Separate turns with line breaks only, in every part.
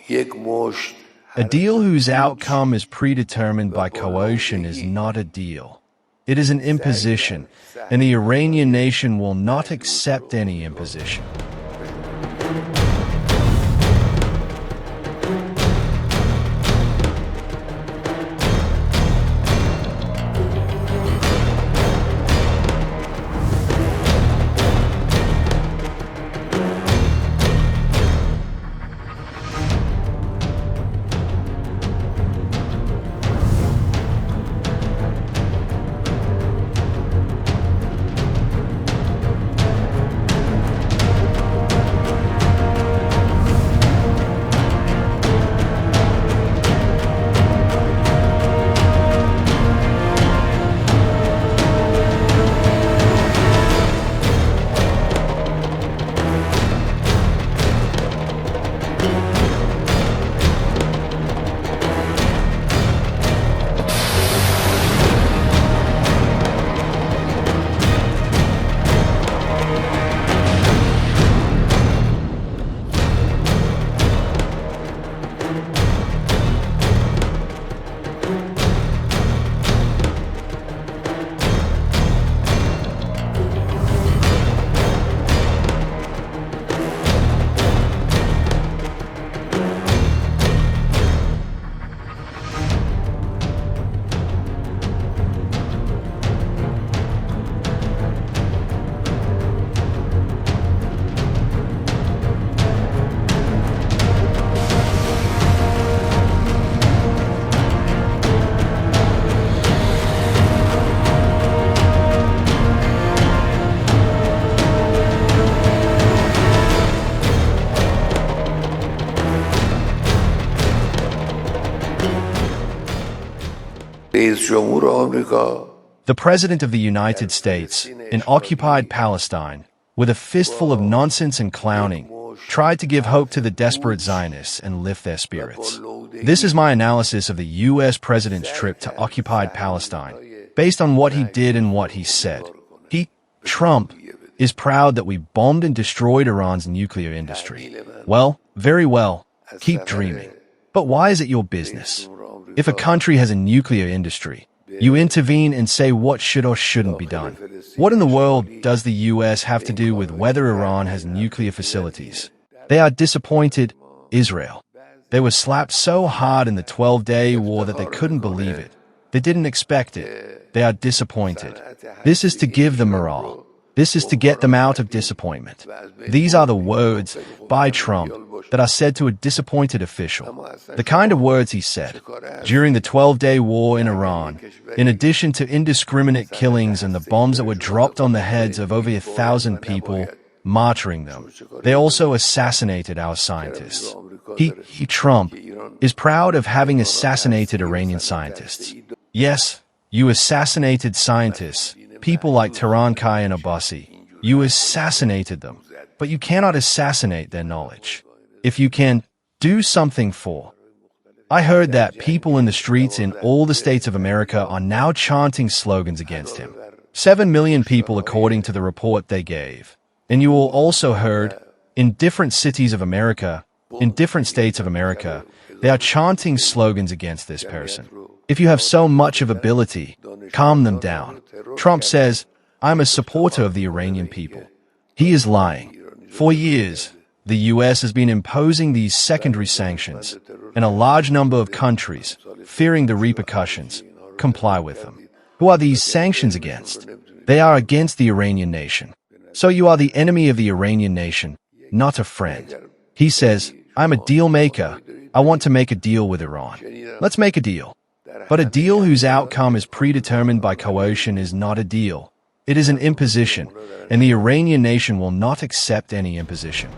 A deal whose outcome is predetermined by coercion is not a deal. It is an imposition, and the Iranian nation will not accept any imposition. The President of the United States, in occupied Palestine, with a fistful of nonsense and clowning, tried to give hope to the desperate Zionists and lift their spirits. This is my analysis of the U.S. President's trip to occupied Palestine, based on what he did and what he said. Trump, is proud that we bombed and destroyed Iran's nuclear industry. Well, very well, keep dreaming. But why is it your business? If a country has a nuclear industry, you intervene and say what should or shouldn't be done. What in the world does the U.S. have to do with whether Iran has nuclear facilities? They are disappointed, Israel. They were slapped so hard in the 12-day war that they couldn't believe it. They didn't expect it. They are disappointed. This is to give them morale. This is to get them out of disappointment. These are the words, by Trump, that are said to a disappointed official. The kind of words he said. During the 12-day war in Iran, in addition to indiscriminate killings and the bombs that were dropped on the heads of over 1,000 people, martyring them, they also assassinated our scientists. Trump, is proud of having assassinated Iranian scientists. Yes, you assassinated scientists, people like Tarankai and Abbasi. You assassinated them, but you cannot assassinate their knowledge. If you can, do something for. I heard that people in the streets in all the states of America are now chanting slogans against him. 7 million people according to the report they gave. And you all also heard, in different cities of America, in different states of America, they are chanting slogans against this person. If you have so much of ability, calm them down. Trump says, I'm a supporter of the Iranian people. He is lying. For years, the U.S. has been imposing these secondary sanctions, and a large number of countries, fearing the repercussions, comply with them. Who are these sanctions against? They are against the Iranian nation. So you are the enemy of the Iranian nation, not a friend. He says, I'm a deal maker. I want to make a deal with Iran. Let's make a deal. But a deal whose outcome is predetermined by coercion is not a deal. It is an imposition, and the Iranian nation will not accept any imposition.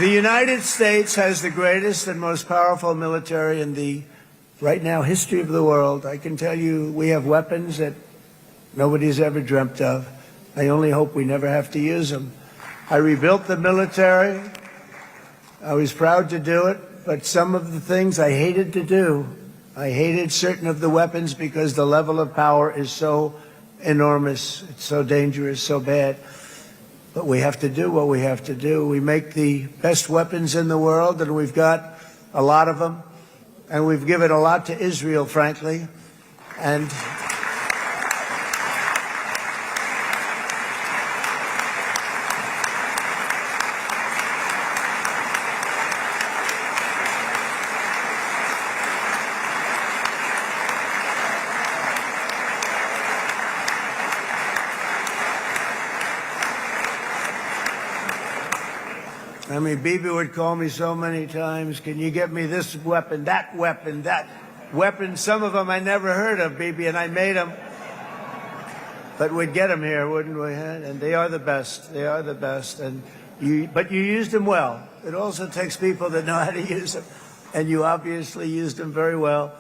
The United States has the greatest and most powerful military in the, right now, history of the world. I can tell you we have weapons that nobody's ever dreamt of. I only hope we never have to use them. I rebuilt the military. I was proud to do it, but some of the things I hated to do. I hated certain of the weapons because the level of power is so enormous. It's so dangerous, so bad. But we have to do what we have to do. We make the best weapons in the world, and we've got a lot of them. And we've given a lot to Israel, frankly. And I mean, Bibi would call me so many times, can you get me this weapon, that weapon, that weapon? Some of them I never heard of, Bibi, and I made them. But we'd get them here, wouldn't we? And they are the best. They are the best. But you used them well. It also takes people that know how to use them. And you obviously used them very well.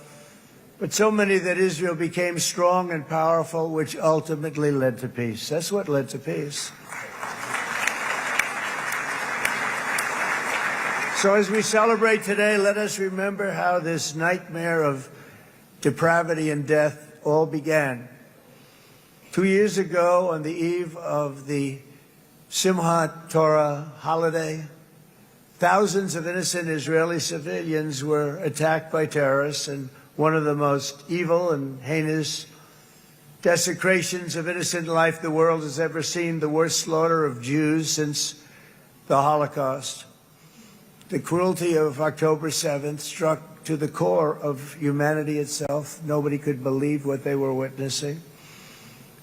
But so many that Israel became strong and powerful, which ultimately led to peace. That's what led to peace. So as we celebrate today, let us remember how this nightmare of depravity and death all began. 2 years ago, on the eve of the Simchat Torah holiday, thousands of innocent Israeli civilians were attacked by terrorists, and one of the most evil and heinous desecrations of innocent life the world has ever seen, the worst slaughter of Jews since the Holocaust. The cruelty of October 7th struck to the core of humanity itself. Nobody could believe what they were witnessing.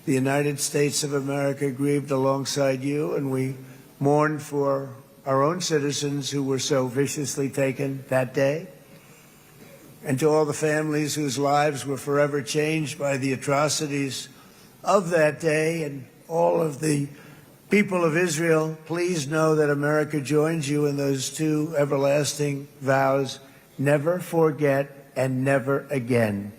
The United States of America grieved alongside you, and we mourned for our own citizens who were so viciously taken that day. And to all the families whose lives were forever changed by the atrocities of that day, and all of the people of Israel, please know that America joins you in those two everlasting vows: never forget and never again.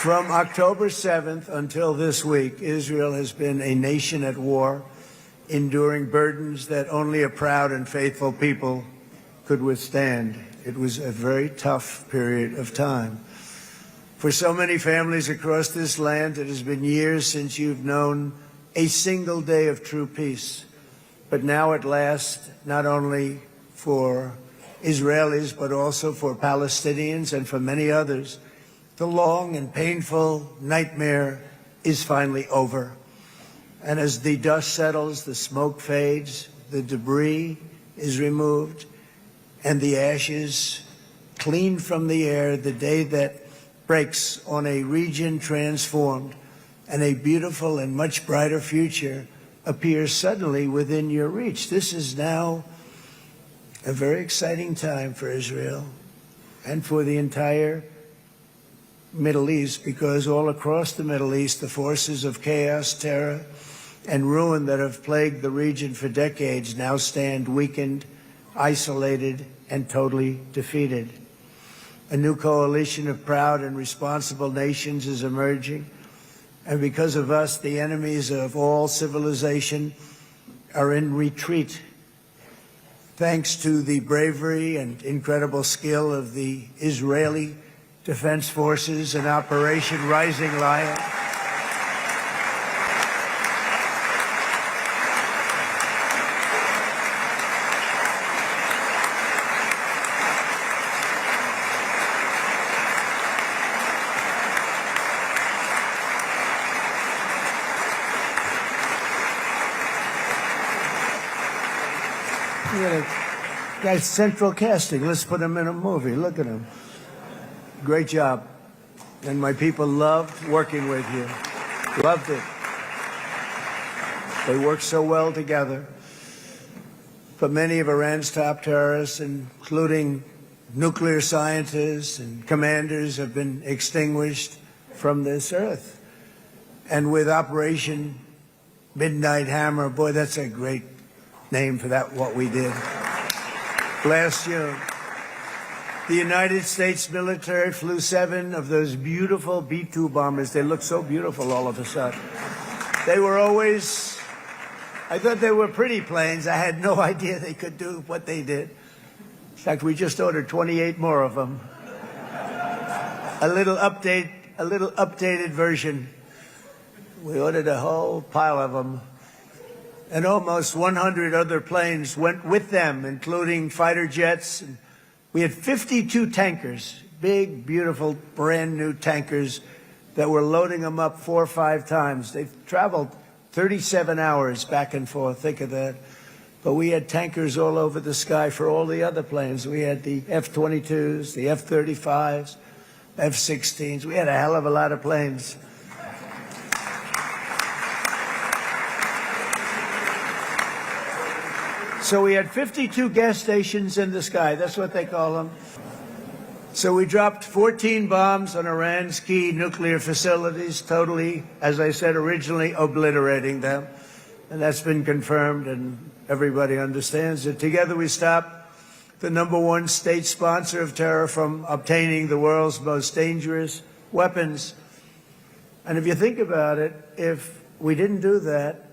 From October 7th until this week, Israel has been a nation at war, enduring burdens that only a proud and faithful people could withstand. It was a very tough period of time. For so many families across this land, it has been years since you've known a single day of true peace. But now at last, not only for Israelis, but also for Palestinians and for many others, the long and painful nightmare is finally over. And as the dust settles, the smoke fades, the debris is removed, and the ashes cleaned from the air, the day that breaks on a region transformed, and a beautiful and much brighter future appears suddenly within your reach. This is now a very exciting time for Israel and for the entire Middle East, because all across the Middle East, the forces of chaos, terror, and ruin that have plagued the region for decades now stand weakened, isolated, and totally defeated. A new coalition of proud and responsible nations is emerging, and because of us, the enemies of all civilization are in retreat. Thanks to the bravery and incredible skill of the Israeli Defense Forces and Operation Rising Lion, guy's central casting. Let's put him in a movie. Look at him. Great job. And my people loved working with you. Loved it. They worked so well together. But many of Iran's top terrorists, including nuclear scientists and commanders, have been extinguished from this earth. And with Operation Midnight Hammer, boy, that's a great name for that, what we did last June. The United States military flew 7 of those beautiful B-2 bombers. They look so beautiful all of a sudden. They were always, I thought they were pretty planes. I had no idea they could do what they did. In fact, we just ordered 28 more of them. A little updated version. We ordered a whole pile of them. And almost 100 other planes went with them, including fighter jets. And we had 52 tankers, big, beautiful, brand new tankers that were loading them up 4 or 5 times. They've traveled 37 hours back and forth. Think of that. But we had tankers all over the sky for all the other planes. We had the F-22s, the F-35s, F-16s. We had a hell of a lot of planes. So we had 52 gas stations in the sky. That's what they call them. So we dropped 14 bombs on Iran's key nuclear facilities, totally, as I said originally, obliterating them. And that's been confirmed, and everybody understands it. Together we stopped the #1 state sponsor of terror from obtaining the world's most dangerous weapons. And if you think about it, if we didn't do that,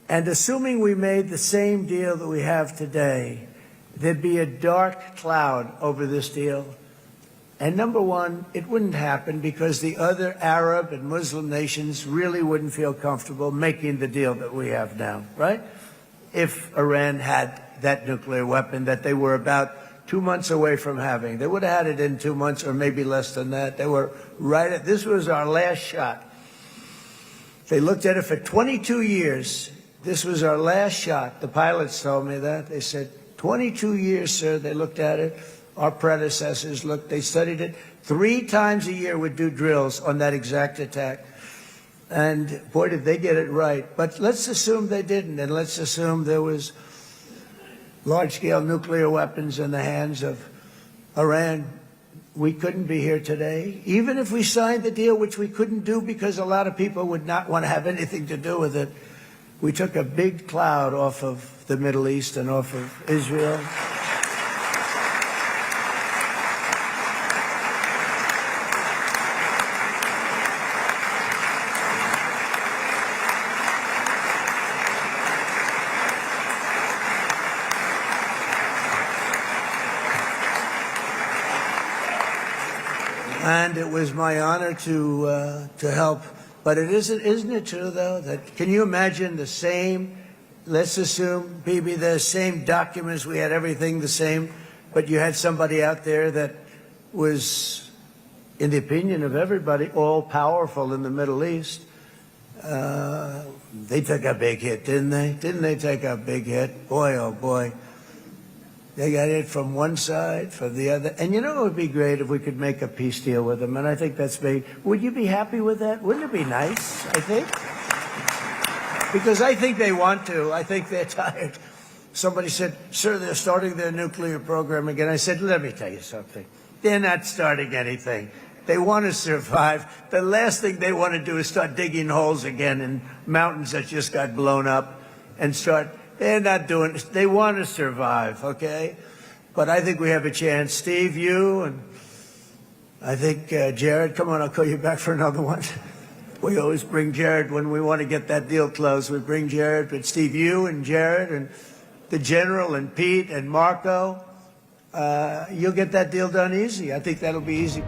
and assuming we made the same deal that we have today, there'd be a dark cloud over this deal. And #1, it wouldn't happen because the other Arab and Muslim nations really wouldn't feel comfortable making the deal that we have now, right? If Iran had that nuclear weapon that they were about 2 months away from having. They would have had it in 2 months or maybe less than that. They were right at, this was our last shot. They looked at it for 22 years. This was our last shot. The pilots told me that. They said, 22 years, sir. They looked at it. Our predecessors looked. They studied it. 3 times a year would do drills on that exact attack. And, boy, did they get it right. But let's assume they didn't, and let's assume there was large-scale nuclear weapons in the hands of Iran. We couldn't be here today. Even if we signed the deal, which we couldn't do because a lot of people would not want to have anything to do with it, we took a big cloud off of the Middle East and off of Israel. And it was my honor to help. But isn't it true, though, that can you imagine the same, let's assume, Bibi, the same documents, we had everything the same, but you had somebody out there that was, in the opinion of everybody, all-powerful in the Middle East. They took a big hit, didn't they? Didn't they take a big hit? Boy, oh boy. They got hit from one side, from the other. And you know, it would be great if we could make a peace deal with them. And I think that's big. Would you be happy with that? Wouldn't it be nice, I think? Because I think they want to. I think they're tired. Somebody said, sir, they're starting their nuclear program again. I said, let me tell you something. They're not starting anything. They want to survive. The last thing they want to do is start digging holes again in mountains that just got blown up and start. They're not doing it. They want to survive, okay? But I think we have a chance. Steve, you, and I think Jared, come on, I'll call you back for another one. We always bring Jared when we want to get that deal closed. We bring Jared, but Steve, you and Jared and the General and Pete and Marco, you'll get that deal done easy. I think that'll be easy.